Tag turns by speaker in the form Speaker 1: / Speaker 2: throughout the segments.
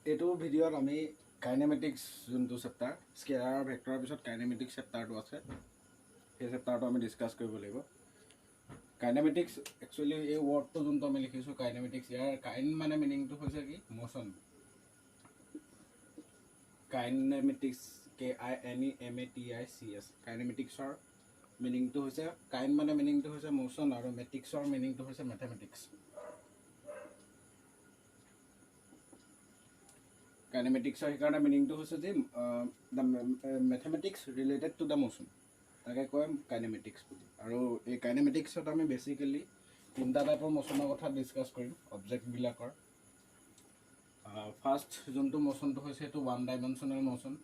Speaker 1: এইটো ভিডিঅ'ত আমি কাইনেমেটিক্স যোনটো চেপ্টাৰ স্কেলাৰ ভেক্টৰৰ পিছত কাইনেমেটিক্স চেপ্টাৰটো আছে সেই চেপ্টাৰটো আমি ডিছকাছ কৰিব লাগিব। কাইনেমেটিক্স একচুৱেলি এই ৱৰ্ডটো যোনটো আমি লিখিছোঁ কাইনেমেটিক্স, ইয়াৰ কাইন মানে মিনিংটো হৈছে কি ম'চন। কাইনেমেটিক্স KINEMATICS কাইনেমেটিক্সৰ মিনিংটো হৈছে কাইন মানে মিনিংটো হৈছে ম'চন আৰু মেটিক্সৰ মিনিংটো হৈছে মেথেমেটিক্স। কাইনেমেটিক্সৰ সেইকাৰণে মিনিংটো হৈছে যে the mathematics related to the motion, তাকে কয় কাইনেমেটিক্স বুলি। আৰু এই কাইনেমেটিক্সত আমি বেচিকেলি তিনিটা টাইপৰ ম'চনৰ কথা ডিছকাছ কৰিম অবজেক্টবিলাকৰ। ফাৰ্ষ্ট যোনটো ম'চনটো হৈছে সেইটো one dimensional motion.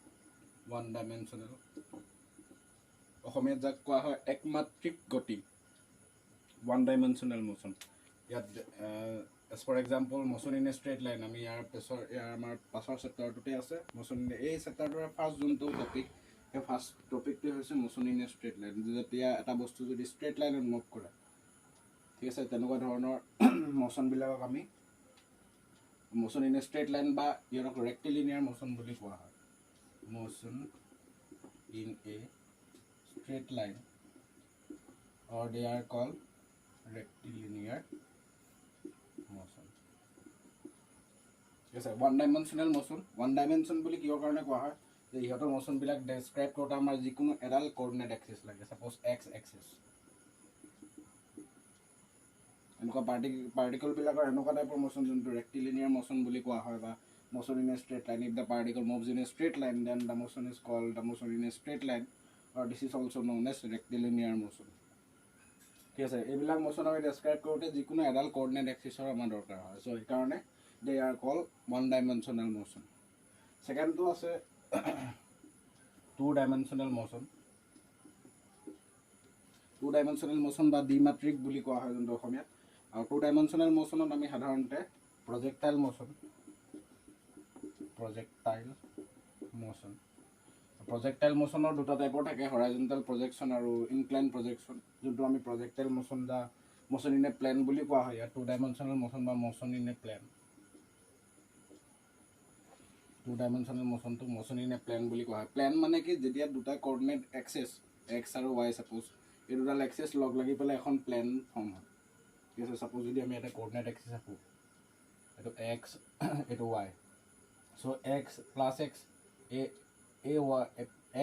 Speaker 1: One dimensional অসমীয়াত যাক কোৱা হয় একমাত্ৰিক গতি, ওৱান ডাইমেনশ্যনেল ম'চন। ইয়াত এজ ফৰ এক্সাম্পল মোচন ইন এ ষ্ট্ৰেইট লাইন, আমি আমাৰ পাছৰ চেপ্টাৰটোতে আছে মোচন ইন এই চেপ্টাৰটোৰ ফাৰ্ষ্ট যোনটো টপিক, সেই ফাৰ্ষ্ট টপিকটোৱে হৈছে মোচন ইন এ ষ্ট্ৰেইট লাইন। যেতিয়া এটা বস্তু যদি ষ্ট্ৰেইট লাইনত মুভ কৰে, ঠিক আছে, তেনেকুৱা ধৰণৰ মোচনবিলাকক আমি মোচন ইন এ ষ্ট্ৰেইট লাইন বা ইহঁতক ৰেক্টিলিনিয়াৰ মোচন বুলি কোৱা হয়। Motion in a straight line or they are called rectilinear motion. ঠিক আছে, one dimensional motion. One dimension বুলি কিহৰ কাৰণে কোৱা হয় যে ইহঁতৰ মোচনবিলাক ডেছক্ৰাইব কৰোঁতে আমাৰ যিকোনো এডাল কৰ্ডিনেট এক্সিছ লাগে। ছাপ'জ এক্স এক্সিছ, এনেকুৱা পাৰ্টিকলবিলাকৰ এনেকুৱা টাইপৰ মোচন যোনটো ৰেক্টিলিনিয়াৰ মোচন বুলি কোৱা হয়, বা motion in a straight line. If the particle moves in a straight line then the motion is called the motion in a straight line or this is also known as rectilinear motion. ঠিক আছে, এইবিলাক মোচন আমি describe কৰোঁতে যিকোনো এডাল কৰ্ডিনেট এক্সিছৰ আমাৰ দৰকাৰ হয়। চ' সেইকাৰণে দে আৰ কল ওৱান ডাইমেনশ্যনেল মোচন। ছেকেণ্ডটো আছে টু ডাইমেনশ্যনেল মোচন। টু ডাইমেনশ্যনেল মোচন বা দ্বিমাত্ৰিক বুলি কোৱা হয় যোনটো অসমীয়াত। আৰু টু ডাইমেনশ্যনেল মোচনত আমি সাধাৰণতে প্ৰজেক্টাইল মোচন প্ৰজেক্টাইল মোচনৰ দুটা টাইপৰ থাকে, হৰাইজণ্টেল প্ৰজেকশ্যন আৰু ইনক্লাইন প্ৰজেকশ্যন। যোনটো আমি প্ৰজেক্টাইল মোচন বা মোচন ইন এ প্লেন বুলি কোৱা হয় ইয়াত। টু ডাইমেনশ্যনেল মোচন বা motion in a plane, two dimensional মোচনটো মোচন ইন এ প্লেন বুলি কোৱা হয়। প্লেন মানে কি, যেতিয়া দুটা কৰ্ডিনেট এক্সিছ এক্স আৰু ৱাই, ছাপ'জ এই দুডাল এক্সিছ লগ লাগি পেলাই এখন প্লেন ফৰ্ম হয়। ঠিক আছে, ছাপ'জ যদি আমি এটা কৰ্ডিনেট এক্সিছ আঁকোঁ, এইটো এক্স এইটো ৱাই, চ' এক্স প্লাছ এক্স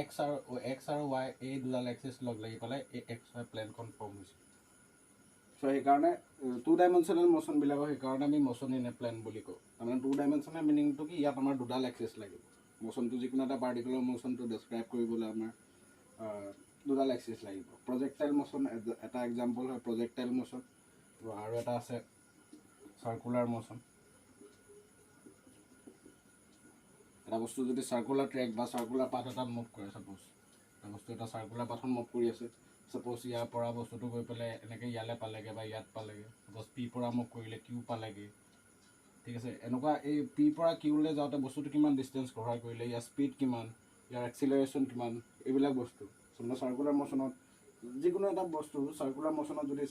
Speaker 1: এক্স আৰু ৱাই এই দুডাল এক্সিছ লগ লাগি পেলাই এই এক্স ৱাই প্লেনখন ফৰ্ম হৈছে। চ' সেইকাৰণে টু ডাইমেনশ্যনেল মোচনবিলাকক সেইকাৰণে আমি মোচন ইন এ প্লেন বুলি কওঁ। তাৰমানে টু ডাইমেনশ্যনেল মিনিংটো কি, ইয়াত আমাৰ দুডাল এক্সিছ লাগিব। মোচনটো যিকোনো এটা পাৰ্টিকুলাৰ মোচনটো ডেছক্ৰাইব কৰিবলৈ আমাৰ দুডাল এক্সিছ লাগিব। প্ৰজেক্টাইল মোচন এটা এক্সাম্পল হয় প্ৰজেক্টাইল মোচন, আৰু এটা আছে চাৰ্কুলাৰ মোচন। এটা বস্তু যদি চাৰ্কুলাৰ ট্ৰেক বা চাৰ্কুলাৰ পাথ এটাত মুভ কৰে, ছাপ'জ এটা বস্তু এটা চাৰ্কুলাৰ পাথত মুভ কৰি আছে, ছাপ'জ ইয়াৰ পৰা বস্তুটো গৈ পেলাই এনেকৈ ইয়ালৈ পালেগৈ বা ইয়াত পালেগৈ, ছাপ'জ পিৰ পৰা মুভ কৰিলে কিউ পালেগৈ। ঠিক আছে, এনেকুৱা এই পিৰ পৰা কিউলৈ যাওঁতে বস্তুটো কিমান ডিষ্টেঞ্চ কভাৰ কৰিলে, ইয়াৰ স্পীড কিমান, ইয়াৰ এক্সিলাৰেশ্যন কিমান, এইবিলাক বস্তু চাৰ্কুলাৰ মোচনত যিকোনো এটা বস্তু চাৰ্কুলাৰ মোচনত যদি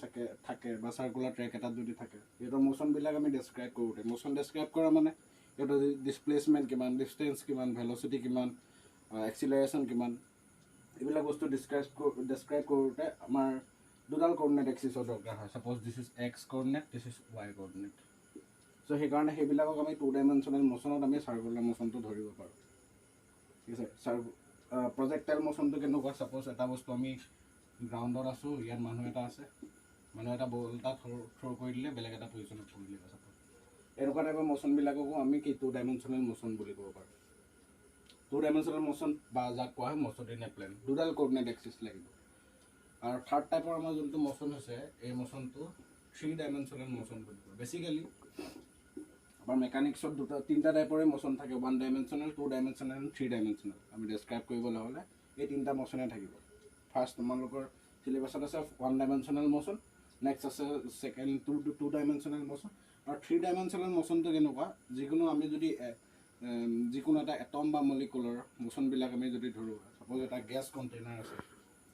Speaker 1: থাকে বা চাৰ্কুলাৰ ট্ৰেক এটাত যদি থাকে, সিহঁতৰ মোচনবিলাক আমি ডেছক্ৰাইব কৰোঁতে, মোচন ডেছক্ৰাইব কৰা মানে সিহঁতৰ ডিছপ্লেচমেণ্ট কিমান, ডিষ্টেঞ্চ কিমান, ভেলচিটি কিমান, এক্সিলাৰেশ্যন কিমান, এইবিলাক বস্তু ডেছক্ৰাইব কৰোঁতে আমাৰ দুডাল কৰ্ডিনেট এক্সিছৰ দৰকাৰ হয়। Suppose this is X coordinate, this is Y coordinate. So' সেইকাৰণে সেইবিলাকক আমি টু ডাইমেনশ্যনেল মোচনত আমি চাৰ্কুলাৰ মোচনটো ধৰিব পাৰোঁ। ঠিক আছে, প্ৰজেক্টাইল মোচনটো কেনেকুৱা, ছাপ'জ এটা বস্তু আমি গ্ৰাউণ্ডত আছোঁ, ইয়াত মানুহ এটা আছে, মানুহ এটা বল এটা থ্ৰ' কৰি দিলে বেলেগ এটা পজিশ্যনত পৰি দিলে, ছাপ'জ এনেকুৱা টাইপৰ মোচনবিলাককো আমি কি টু ডাইমেনশ্যনেল মোচন বুলি ক'ব পাৰোঁ। টু ডাইমেনশ্যনেল মোচন বা যাক কোৱা হয় মোচন ইন এ প্লেন, দুডাল কৰ্ডিনেট এক্সিছ লাগিব। আৰু থাৰ্ড টাইপৰ আমাৰ যোনটো মোচন হৈছে, এই মোচনটো থ্ৰী ডাইমেনশ্যনেল মোচন বুলি কয়। বেচিকেলি আমাৰ মেকানিক্সত তিনিটা টাইপৰে মোচন থাকে, one dimensional, two dimensional, three dimensional. আমি ডেছক্ৰাইব কৰিবলৈ হ'লে এই তিনিটা মোচনে থাকিব। ফাৰ্ষ্ট তোমালোকৰ চিলেবাছত আছে ওৱান ডাইমেনশ্যনেল মোচন, নেক্সট আছে ছেকেণ্ড টু ডাইমেনশ্যনেল মোচন, আৰু থ্ৰী ডাইমেনশ্যনেল মোচনটো কেনেকুৱা, যিকোনো আমি যদি যিকোনো এটা এটম বা মলিকুলৰ মোচনবিলাক আমি যদি ধৰোঁ, ছাপ'জ এটা গেছ কণ্টেইনাৰ আছে,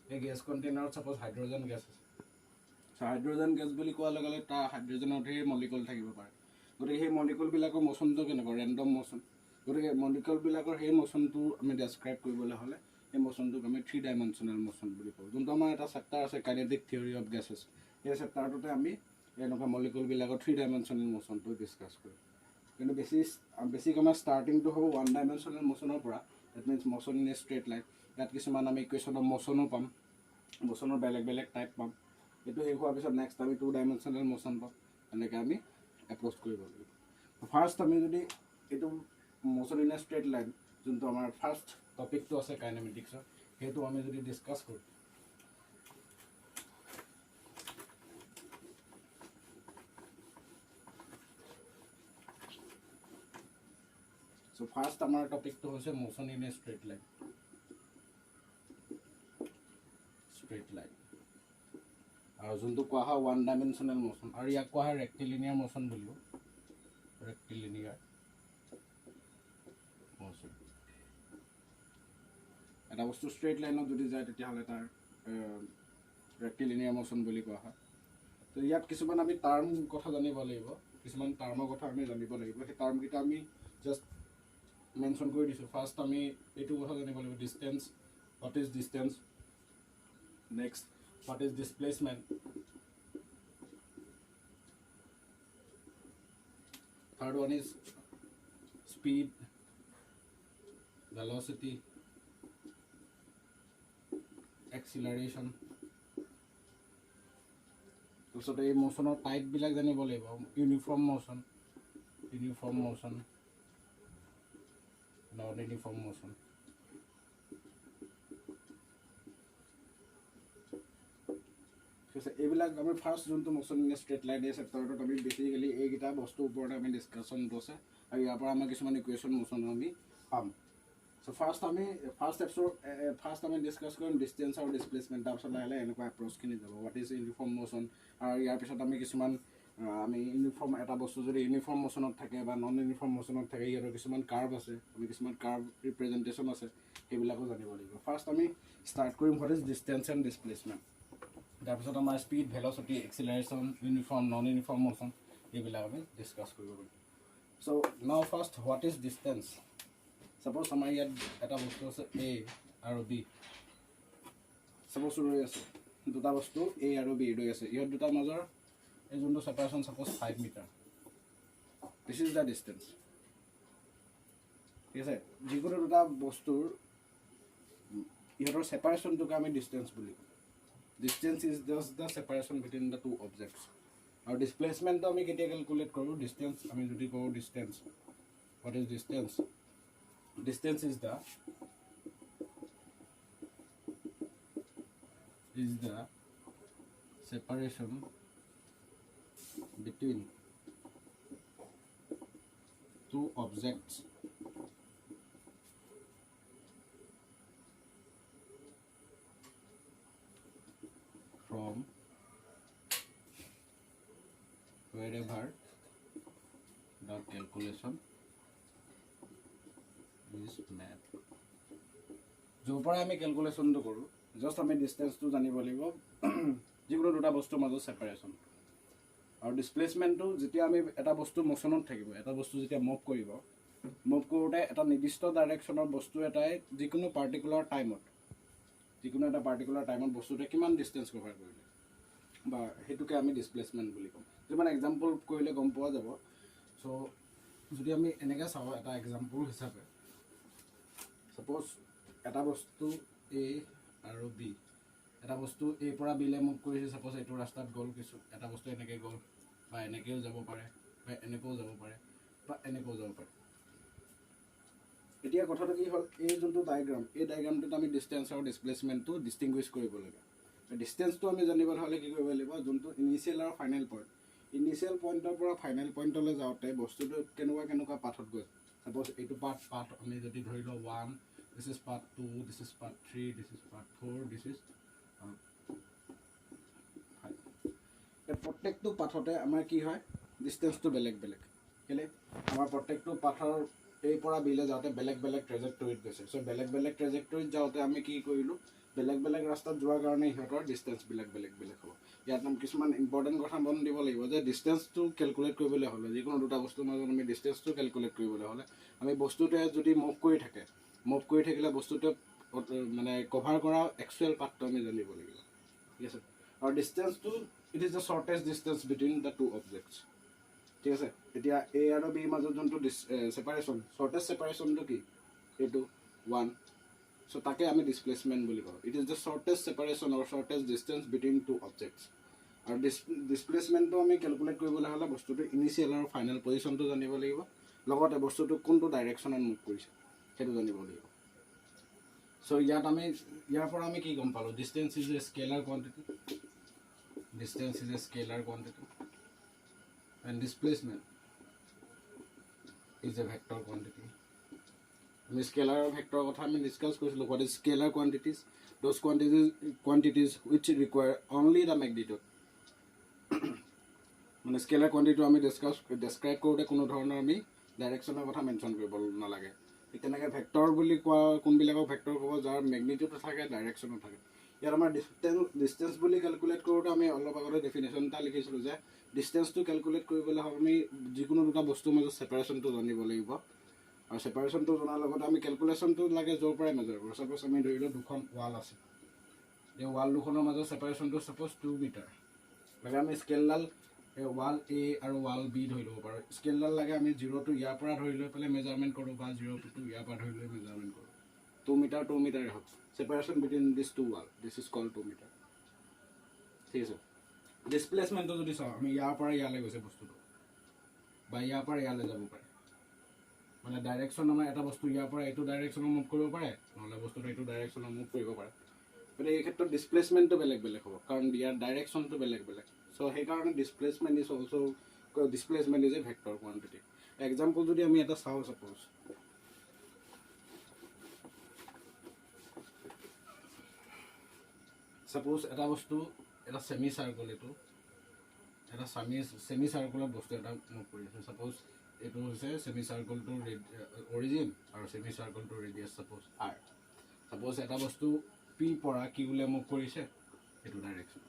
Speaker 1: সেই গেছ কণ্টেইনাৰত ছাপ'জ হাইড্ৰজেন গেছ আছে। চ' হাইড্ৰজেন গেছ বুলি কোৱাৰ লগে লগে তাৰ হাইড্ৰজেনৰ ধেৰ মলিকুল থাকিব পাৰে, গতিকে সেই মলিকুলবিলাকৰ মোচনটো কেনেকুৱা, ৰেণ্ডম মোচন। গতিকে মলিকুলবিলাকৰ সেই মোশ্যনটো আমি ডেছক্ৰাইব কৰিবলৈ হ'লে এই মোশ্যনটোক আমি 3 ডাইমেনশ্যনেল মোশ্যন বুলি কওঁ। যোনটো আমাৰ এটা চেপ্টাৰ আছে কাইনেটিক থিয়ৰী অফ গেছেছ, সেই চেপ্টাৰটোতে আমি এনেকুৱা মলিকুলবিলাকৰ 3 ডাইমেনশ্যনেল মোশ্যনটো ডিছকাছ কৰিম। কিন্তু বেছিক আমাৰ ষ্টাৰ্টিংটো হ'ব 1 ডাইমেনশ্যনেল মোশ্যনৰ পৰা। That means motion in a straight line. ইয়াত কিছুমান আমি ইকুৱেশ্যন অফ মোশ্যনো পাম, মোশ্যনৰ বেলেগ বেলেগ টাইপ পাম। এইটো শেষ হোৱাৰ পিছত নেক্সট আমি 2 ডাইমেনশ্যনেল মোশ্যন পাম। এনেকৈ আমি এপ্ৰ'চ কৰিব লাগিব। ফাৰ্ষ্ট আমি যদি এইটো motion in a straight line, যোনটো আমাৰ ফাৰ্ষ্ট টপিকটো আছে কাইনেমেটিক্সৰ, সেইটো আমি যদি ডিছকাছ কৰোঁ, চ' ফাৰ্ষ্ট আমাৰ টপিকটো হৈছে motion in a straight line. আৰু যোনটো কোৱা হয় 1 ডাইমেনশ্যনেল মোশ্যন, আৰু ইয়াক কোৱা হয় ৰেক্টিলিনিয়াৰ মোশ্যন বুলিও। ৰেক্টিলিনিয়াৰ মোশ্যন এটা বস্তু ষ্ট্ৰেইট লাইনত যদি যায় তেতিয়াহ'লে তাৰ ৰেক্টিলিনিয়াৰ মোশ্যন বুলি কোৱা হয়। তো ইয়াত কিছুমান আমি টাৰ্ম কথা জানিব লাগিব, কিছুমান টাৰ্মৰ কথা আমি জানিব লাগিব। সেই টাৰ্মকেইটা আমি জাষ্ট মেনশ্যন কৰি দিছোঁ। ফাৰ্ষ্ট আমি এইটো কথা জানিব লাগিব, distance, what is distance. Next, what is displacement. Third one is speed, velocity, acceleration. তাৰপিছত এই মোশ্যনৰ টাইপবিলাক জানিব লাগিব, uniform motion, non uniform motion. ঠিক আছে, এইবিলাক আমি ফাৰ্ষ্ট যোনটো motion in a straight line এই চেপ্টাৰটোত আমি বেচিকেলি এইকেইটা বস্তুৰ ওপৰতে আমি ডিছকাশ্যনটো আছে, আৰু ইয়াৰ পৰা আমাৰ কিছুমান ইকুৱেশ্যন মোশ্যন আমি পাম। চ' ফাৰ্ষ্ট আমি ডিছকাছ কৰিম ডিষ্টেঞ্চ আৰু ডিছপ্লেচমেণ্ট। তাৰপিছত লাহে লাহে এনেকুৱা এপ্ৰ'চখিনি যাব, হোৱাট ইজ ইউনিফৰ্ম মোশ্যন। আৰু ইয়াৰ পিছত আমি কিছুমান ইউনিফৰ্ম এটা বস্তু যদি ইউনিফৰ্ম মোশ্যনত থাকে বা নন ইউনিফৰ্ম মোশ্যনত থাকে, সিহঁতৰ কিছুমান কাৰ্ভ আছে, আমি কিছুমান কাৰ্ভ ৰিপ্ৰেজেণ্টেশ্যন আছে, সেইবিলাকো জানিব লাগিব। ফাৰ্ষ্ট আমি ষ্টাৰ্ট কৰিম what is distance and displacement. তাৰপিছত আমাৰ speed, velocity, acceleration, uniform, non uniform motion, এইবিলাক আমি ডিছকাছ কৰিব পাৰিম। So' now first what is distance. Suppose আমাৰ ইয়াত এটা বস্তু আছে এ আৰু বি, ছাপ'জ ৰৈ আছে দুটা বস্তু এ আৰু বি ৰৈ আছে, ইহঁত দুটাৰ মাজৰ এই যোনটো separation suppose 5 metre, this is the distance. ঠিক আছে, যিকোনো দুটা বস্তুৰ ইহঁতৰ ছেপাৰেশ্যনটোকে আমি ডিষ্টেঞ্চ বুলি কওঁ। Distance is just the separation between the two objects. আৰু ডিছপ্লেচমেণ্টটো আমি কেতিয়া কেলকুলেট কৰোঁ, ডিষ্টেঞ্চ আমি যদি কওঁ distance, what is distance. Distance is the separation between two objects from wherever the calculation য'ৰ পৰা আমি কেলকুলেশ্যনটো কৰোঁ, জাষ্ট আমি ডিষ্টেঞ্চটো জানিব লাগিব, যিকোনো দুটা বস্তুৰ মাজত ছেপাৰেশ্যন। আৰু ডিছপ্লেচমেণ্টটো যেতিয়া আমি এটা বস্তু মোশ্যনত থাকিব, এটা বস্তু যেতিয়া মুভ কৰিব, মুভ কৰোঁতে এটা নিৰ্দিষ্ট ডাইৰেকশ্যনৰ বস্তু এটাই যিকোনো এটা পাৰ্টিকুলাৰ টাইমত বস্তুটোৱে কিমান ডিষ্টেঞ্চ কভাৰ কৰিলে, বা সেইটোকে আমি ডিছপ্লেচমেণ্ট বুলি কওঁ। কিছুমান এক্সাম্পল কৰিলে গম পোৱা যাব। চ' যদি আমি এনেকৈ চাওঁ এটা এক্সাম্পল হিচাপে, ছাপ'জ এটা বস্তু এ আৰু বি, এটা বস্তু এৰ পৰা বিলৈ মুভ কৰিছে, ছাপ'জ এইটো ৰাস্তাত গ'ল, এটা বস্তু এনেকৈ গ'ল, বা এনেকৈও যাব পাৰে, বা এনেকৈও যাব পাৰে, বা এনেকৈও যাব পাৰে। এতিয়া কথাটো কি হ'ল, এই যোনটো ডায়েগ্ৰাম, এই ডায়েগ্ৰামটোত আমি ডিষ্টেঞ্চ আৰু ডিছপ্লেচমেণ্টটো ডিষ্টিংগুইছ কৰিব লাগে। ডিষ্টেঞ্চটো আমি জানিবলৈ হ'লে কি কৰিব লাগিব, যোনটো ইনিচিয়েল আৰু ফাইনেল পইণ্ট, ইনিচিয়েল পইণ্টৰ পৰা ফাইনেল পইণ্টলৈ যাওঁতে বস্তুটো কেনেকুৱা পাথত গৈছে। ছাপ'জ এইটো পাথ আমি যদি ধৰি লওঁ 1, this is part 2, this is part 3, this is part 4, this is 5। প্ৰত্যেকটো পাথতে আমাৰ কি হয়, ডিষ্টেঞ্চটো বেলেগ বেলেগ। কেলৈ, আমাৰ প্ৰত্যেকটো পাথৰ এই পৰা বিলৈ যাওঁতে বেলেগ বেলেগ ট্ৰেজেক্টৰীত গৈছে। চ' বেলেগ বেলেগ ট্ৰেজেক্টৰীত যাওঁতে আমি কি কৰিলোঁ, বেলেগ বেলেগ ৰাস্তাত যোৱাৰ কাৰণে সিহঁতৰ ডিষ্টেঞ্চবিলাক বেলেগ বেলেগ হ'ব। ইয়াত কিছুমান ইম্পৰ্টেণ্ট কথা মন দিব লাগিব যে ডিষ্টেঞ্চটো কেলকুলেট কৰিবলৈ হ'লে, যিকোনো দুটা বস্তুৰ মাজত আমি ডিষ্টেঞ্চটো কেলকুলেট কৰিবলৈ হ'লে আমি বস্তুটোৱে যদি মুভ কৰি থাকিলে বস্তুটোৱে মানে কভাৰ কৰা একচুৱেল পাথটো আমি জানিব লাগিব, ঠিক আছে। আৰু ডিষ্টেঞ্চটো it is the shortest distance between the two objects, ঠিক আছে। এতিয়া এ আৰু বিৰ মাজত যোনটো ছেপাৰেশ্যন, শ্বৰ্টেষ্ট ছেপাৰেশ্যনটো কি, এইটো 1, চ' তাকে আমি ডিছপ্লেচমেণ্ট বুলি কওঁ। It is the shortest separation or shortest distance between two objects. আৰু ডিছপ্লেচমেণ্টটো আমি কেলকুলেট কৰিবলৈ হ'লে বস্তুটো ইনিচিয়েল আৰু ফাইনেল পজিশ্যনটো জানিব লাগিব, লগতে বস্তুটো কোনটো ডাইৰেকশ্যনত মুভ কৰিছে সেইটো জানিব লাগিব। চ' ইয়াৰ পৰা আমি কি গম পালোঁ, distance is a scalar quantity, and displacement is a vector quantity. আমি স্কেলাৰ আৰু ভেক্টৰৰ কথা আমি ডিছকাছ কৰিছিলোঁ। What is scalar quantities? Those quantities which require only the magnitude. মানে স্কেলাৰ কোৱান্টিটিটো আমি ডেছক্ৰাইব কৰোঁতে কোনো ধৰণৰ আমি ডাইৰেকশ্যনৰ কথা মেনশ্যন কৰিব নালাগে। ঠিক তেনেকৈ ভেক্টৰ বুলি কোৱা কোনবিলাকক ভেক্টৰ ক'ব, যাৰ মেগনিটিউডো থাকে ডাইৰেকশ্যনো থাকে। ইয়াত আমাৰ ডিষ্টেঞ্চ বুলি কেলকুলেট কৰোঁতে আমি অলপ আগতে ডেফিনেশ্যন এটা লিখিছিলোঁ যে ডিষ্টেঞ্চটো কেলকুলেট কৰিবলৈ হ'লে আমি যিকোনো দুটা বস্তুৰ মাজত ছেপাৰেশ্যনটো জানিব লাগিব। আৰু ছেপাৰেশ্যনটো জনাৰ লগতে আমি কেলকুলেশ্যনটো লাগে য'ৰ পৰাই মেজাৰ কৰোঁ। ছাপ'জ আমি ধৰিলোঁ দুখন ৱাল আছে, এই ৱাল দুখনৰ মাজত ছেপাৰেশ্যনটো ছাপ'জ 2 মিটাৰ লাগে। আমি স্কেলডাল ৱাল এ আৰু ৱাল বি ধৰি ল'ব পাৰোঁ। স্কেলডাল লাগে আমি 0 to ইয়াৰ পৰা ধৰি লৈ পেলাই মেজাৰমেণ্ট কৰোঁ, বা 0 to ইয়াৰ পৰা ধৰি লৈ মেজাৰমেণ্ট কৰোঁ। 2 মিটাৰ 2 মিটাৰে হওক, separation between this two wall, this is called 2 metre, ঠিক আছে। ডিছপ্লেচমেণ্টটো যদি চাওঁ, আমি ইয়াৰ পৰা ইয়ালৈ গৈছে বস্তুটো, বা ইয়াৰ পৰা ইয়ালৈ যাব পাৰে। মানে ডাইৰেকশ্যন আমাৰ এটা বস্তু ইয়াৰ পৰা এইটো ডাইৰেকশ্যনত মুভ কৰিব পাৰে, নহ'লে বস্তুটো এইটো ডাইৰেকশ্যনত মুভ কৰিব পাৰে। গতিকে এই ক্ষেত্ৰত ডিছপ্লেচমেণ্টটো বেলেগ বেলেগ হ'ব, কাৰণ ইয়াৰ ডাইৰেকশ্যনটো বেলেগ বেলেগ। চ' সেইকাৰণে displacement is a vector quantity. Example যদি আমি এটা চাওঁ, ছাপ'জ এটা বস্তু, এটা ছেমি চাৰ্কল, এইটো এটা ছেমি চাৰ্কুলাৰ বস্তু এটা মুভ কৰি আছে। ছাপ'জ এইটো হৈছে ছেমি চাৰ্কলটোৰ অৰিজিন আৰু ছেমি চাৰ্কলটোৰ ৰেডিয়াছ ছাপ'জ R। ছাপ'জ এটা বস্তু পি পৰা কিউলৈ মুভ কৰিছে, সেইটো ডাইৰেকশ্যন।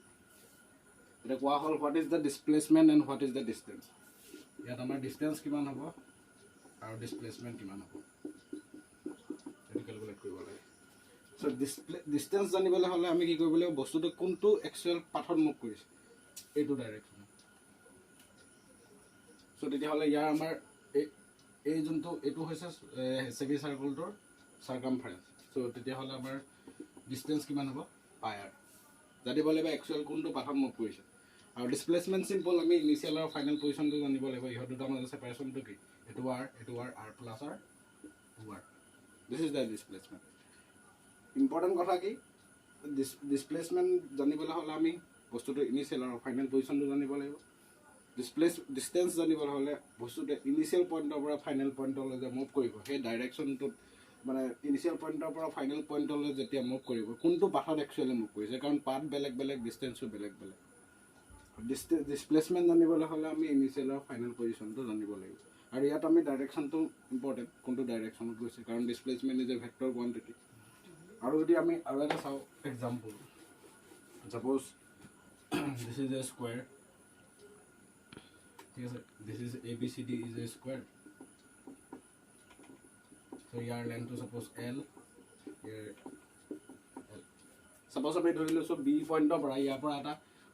Speaker 1: এতিয়া কোৱা হ'ল what is the displacement and what is the distance. ইয়াত আমাৰ ডিষ্টেঞ্চ কিমান হ'ব আৰু ডিছপ্লেচমেণ্ট কিমান হ'ব সেইটো কেলকুলেট কৰিব লাগে। চ' ডিষ্টেঞ্চ জানিবলৈ হ'লে আমি কি কৰিব লাগিব, বস্তুটো কোনটো একচুৱেল পাথত মুভ কৰিছে, এইটো ডাইৰেকশ্যন। চ' তেতিয়াহ'লে ইয়াৰ আমাৰ এই যোনটো এইটো হৈছে ছেমি চাৰ্কলটোৰ চাৰ্কামফাৰেঞ্চ। চ' তেতিয়াহ'লে আমাৰ ডিষ্টেঞ্চ কিমান হ'ব, πr। জানিব লাগিব একচুৱেল কোনটো পাথত মুভ কৰিছে। আৰু ডিছপ্লেচমেণ্ট চিম্পল, আমি ইনিচিয়েল আৰু ফাইনেল পজিশ্যনটো জানিব লাগিব। ইহঁত দুটাৰ মাজত ছেপাৰেশ্যনটো কি, এইটো R, R plus R, 2R। This is the displacement. Important কথা কি, ডিছপ্লেচমেণ্ট জানিবলৈ হ'লে আমি বস্তুটো ইনিচিয়েল আৰু ফাইনেল পজিশ্যনটো জানিব লাগিব। ডিষ্টেঞ্চ জানিবলৈ হ'লে বস্তুটোৱে ইনিচিয়েল পইণ্টৰ পৰা ফাইনেল পইণ্টলৈ যে মুভ কৰিব, সেই ডাইৰেকশ্যনটোত মানে ইনিচিয়েল পইণ্টৰ পৰা ফাইনেল পইণ্টলৈ যেতিয়া মুভ কৰিব, কোনটো পাথত একচুৱেলি মুভ কৰিছে, কাৰণ পাথ বেলেগ বেলেগ, ডিষ্টেঞ্চো বেলেগ বেলেগ। ডিছপ্লেচমেণ্ট জানিবলৈ হ'লে আমি ইনিচিয়েল আৰু ফাইনেল পজিশ্যনটো জানিব লাগিব। আৰু ইয়াত আমি ডাইৰেকশ্যনটো ইম্পৰ্টেণ্ট, কোনটো ডাইৰেকশ্যনত গৈছে, কাৰণ displacement is a vector quantity. আৰু যদি আমি আৰু এটা চাওঁ example, suppose this is a square, ঠিক আছে। This is ABCD is a square. So' ইয়াৰ লেন্থটো ছাপ'জ L, ছাপ'জ আমি ধৰি লৈছোঁ বি পইণ্টৰ পৰা, ইয়াৰ পৰা এটা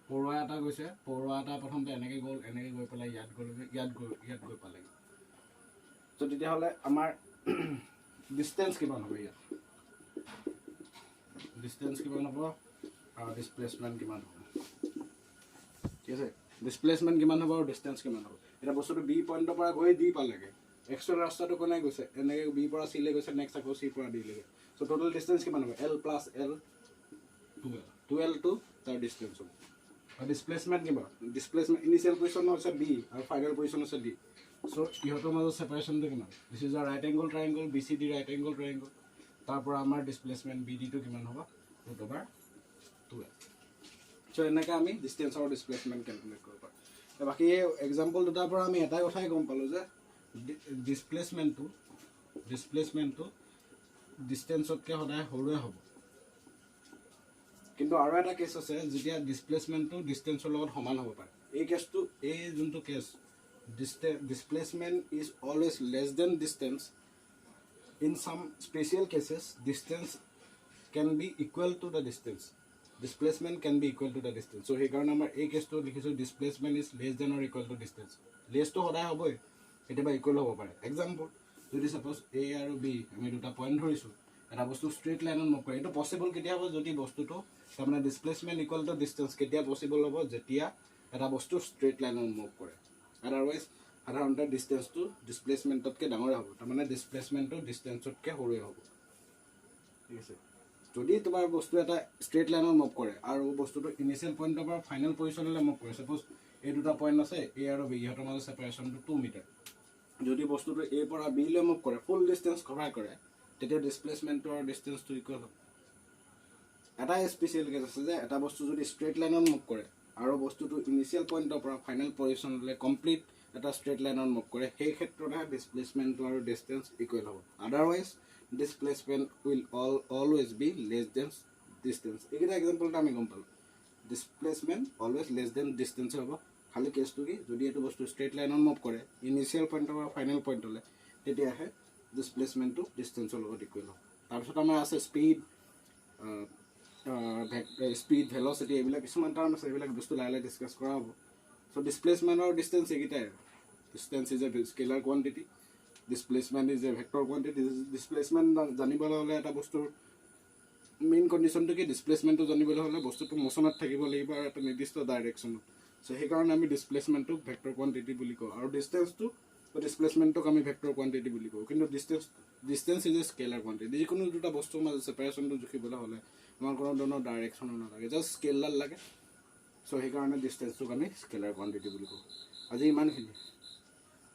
Speaker 1: পৰুৱা এটা গৈছে, পৰুৱা এটা প্ৰথমতে এনেকৈ গ'ল, এনেকৈ গৈ পেলাই ইয়াত গ'লগৈ, ইয়াত গৈ পালেগৈ। চ' তেতিয়াহ'লে আমাৰ ডিষ্টেঞ্চ কিমান হ'ব, ইয়াত ডিষ্টেঞ্চ কিমান হ'ব আৰু ডিছপ্লেচমেণ্ট কিমান হ'ব, ঠিক আছে। ডিছপ্লেচমেণ্ট কিমান হ'ব আৰু ডিষ্টেঞ্চ কিমান হ'ব। এতিয়া বস্তুটো বি পইণ্টৰ পৰা গৈ ডি পালেগৈ, একচুৱেল ৰাস্তাটো কোনে গৈছে, এনেকৈ বি পৰা চিলৈ গৈছে, নেক্সট আকৌ চি পৰা ডিলৈকে। চ' টোটেল ডিষ্টেঞ্চ কিমান হ'ব, L প্লাছ L, 12 টু তাৰ ডিষ্টেঞ্চ হ'ব। আৰু ডিছপ্লেচমেণ্ট কিমান, ডিছপ্লেচমেণ্ট ইনিচিয়েল পজিশ্যন হৈছে বি আৰু ফাইনেল পজিশ্যন হৈছে ডি। চ' ইহঁতৰ মাজত ছেপাৰেশ্যনটো কিমান, this is a right angle triangle, BCD right angle triangle. তাৰ পৰা আমাৰ ডিছপ্লেচমেণ্ট BDটো কিমান হ'ব, √12। চ' এনেকৈ আমি ডিষ্টেঞ্চ আৰু ডিছপ্লেচমেণ্ট কেলকুলেট কৰিব পাৰোঁ। বাকী এই এক্সাম্পল দুটাৰ পৰা আমি এটাই কথাই গম পালোঁ যে ডিছপ্লেচমেণ্টটো ডিষ্টেঞ্চতকৈ সদায় সৰুৱে হ'ব। কিন্তু আৰু এটা কেছ আছে যেতিয়া ডিছপ্লেচমেণ্টটো ডিষ্টেঞ্চৰ লগত সমান হ'ব পাৰে এই কেছটো এই যোনটো case displacement is always less than distance in some special cases distance can be equal to the distance displacement can be equal to the distance so' সেইকাৰণে আমাৰ এই কেছটো লিখিছোঁ displacement is less than or equal to distance লেছটো সদায় হ'বই কেতিয়াবা equal হ'ব পাৰে এক্সাম্পল যদি ছাপ'জ এ আৰু বি আমি দুটা পইণ্ট ধৰিছোঁ এটা বস্তু ষ্ট্ৰেইট লাইনত মুভ কৰে এইটো পচিবল কেতিয়া হ'ব যদি বস্তুটো তাৰমানে ডিছপ্লেচমেণ্ট ইকুৱেল টু ডিষ্টেঞ্চ কেতিয়া পচিবল হ'ব যেতিয়া এটা বস্তু ষ্ট্ৰেইট লাইনত মুভ কৰে আদাৰৱাইজ সাধাৰণতে ডিষ্টেঞ্চটো ডিছপ্লেচমেণ্টতকৈ ডাঙৰে হ'ব তাৰমানে ডিছপ্লেচমেণ্টটো ডিষ্টেঞ্চতকৈ সৰুৱে হ'ব ঠিক আছে যদি তোমাৰ বস্তু এটা ষ্ট্ৰেইট লাইনত মুভ কৰে আৰু বস্তুটো ইনিচিয়েল পইণ্টৰ পৰা ফাইনেল পজিশ্যনলৈ মুভ কৰে ছাপ'জ এই দুটা পইণ্ট আছে এ আৰু বি ইহঁতৰ মাজত ছেপাৰেশ্যনটো 2 মিটাৰ যদি বস্তুটো এ পৰা বিলৈ মুভ কৰে ফুল ডিষ্টেঞ্চ কভাৰ কৰে তেতিয়া ডিছপ্লেচমেণ্টটো আৰু ডিষ্টেঞ্চটো ইকুৱেল হ'ব এটা স্পেচিয়েল কেছ আছে যে এটা বস্তু যদি ষ্ট্ৰেইট লাইনত মুভ কৰে আৰু বস্তুটো ইনিচিয়েল পইণ্টৰ পৰা ফাইনেল পজিশ্যনলৈ কমপ্লিট এটা ষ্ট্ৰেইট লাইনত মুভ কৰে সেই ক্ষেত্ৰতহে ডিছপ্লেচমেণ্টটো আৰু ডিষ্টেঞ্চ ইকুৱেল হ'ব otherwise displacement will always be less than distance এইকেইটা এক্সাম্পলটো আমি গম পালোঁ ডিছপ্লেচমেণ্ট অলৱেজ লেছ দেন ডিষ্টেঞ্চে হ'ব খালি কেছটো কি যদি এইটো বস্তু ষ্ট্ৰেইট লাইনত মুভ কৰে ইনিচিয়েল পইণ্টৰ পৰা ফাইনেল পইণ্টলৈ তেতিয়াহে ডিছপ্লেচমেণ্টটো ডিষ্টেঞ্চৰ লগত ইকুৱেল হ'ব তাৰপিছত আমাৰ আছে স্পীড ভেলচিটি এইবিলাক কিছুমান টাৰ্ম আছে এইবিলাক বস্তু লাহে লাহে ডিছকাছ কৰা হ'ব চ' ডিছপ্লেচমেণ্ট আৰু ডিষ্টেঞ্চ এইকেইটাই আৰু distance is a scalar quantity displacement is a vector quantity displacement জানিবলৈ হ'লে এটা বস্তুৰ মেইন কণ্ডিশ্যনটো কি ডিছপ্লেচমেণ্টটো জানিবলৈ হ'লে বস্তুটো মোচনত থাকিব লাগিব আৰু এটা নিৰ্দিষ্ট ডাইৰেকশ্যনত চ' সেইকাৰণে আমি ডিছপ্লেচমেণ্টটোক ভেক্টৰ কোৱাণ্টিটি বুলি কওঁ আৰু ডিষ্টেঞ্চটো ডিছপ্লেচমেণ্টটোক আমি ভেক্টৰ কোৱাণ্টিটি বুলি কওঁ কিন্তু distance is a scalar quantity যিকোনো দুটা বস্তুৰ মাজত ছেপাৰেশ্যনটো জুখিবলৈ হ'লে আমাৰ কোনো ধৰণৰ ডাইৰেকশ্যনো নালাগে জাষ্ট স্কেলডাল লাগে চ' সেইকাৰণে ডিষ্টেঞ্চটোক আমি স্কেলাৰ কোৱাণ্টিটি বুলি কওঁ আজি ইমানখিনি